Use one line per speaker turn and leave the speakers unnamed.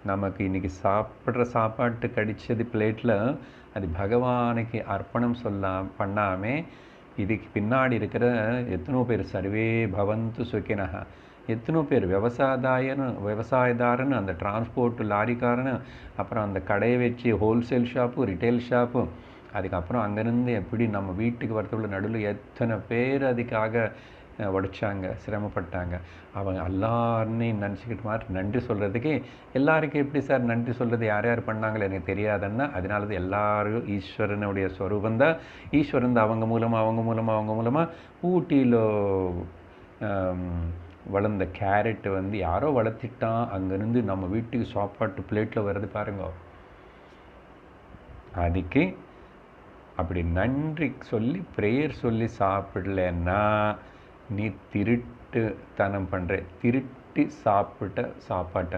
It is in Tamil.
நமக்கு இன்றைக்கி சாப்பிட்ற சாப்பாட்டு கடிச்சது பிளேட்டில் அது பகவானுக்கு அர்ப்பணம் பண்ணாமல் இதுக்கு பின்னாடி இருக்கிற எத்தனோ பேர் சர்வே பவந்து சுகினஹா, எத்தனோ பேர் விவசாயதாரன்னு அந்த டிரான்ஸ்போர்ட் லாரிக்காரன்னு, அப்புறம் அந்த கடையை வச்சு ஹோல்சேல் ஷாப்பு, ரிட்டைல் ஷாப்பு, அதுக்கப்புறம் அங்கேருந்து எப்படி நம்ம வீட்டுக்கு வரத்துள்ள நடுவில் எத்தனை பேர் அதுக்காக உடைச்சாங்க, சிரமப்பட்டாங்க. அவங்க எல்லாரையும் நினச்சிக்கிட்டு மாதிரி நன்றி சொல்கிறதுக்கு எல்லாருக்கும் எப்படி சார் நன்றி சொல்கிறது, யார் யார் பண்ணாங்களோ எனக்கு தெரியாதுன்னா, அதனால தான் எல்லாரும் ஈஸ்வரனுடைய ஸ்வரூபந்தான். ஈஸ்வரன் தான் அவங்க மூலமாக ஊட்டியில் வளர்ந்த கேரட்டு யாரோ வளர்த்திட்டான், அங்கேருந்து நம்ம வீட்டுக்கு சாப்பாட்டு பிளேட்டில் வருது பாருங்க. அதுக்கு அப்படி நன்றி சொல்லி ப்ரேயர் சொல்லி சாப்பிடலன்னா நீ திருட்டுத்தனம் பண்ணுற, திருட்டி சாப்பிட்ட சாப்பாட்டை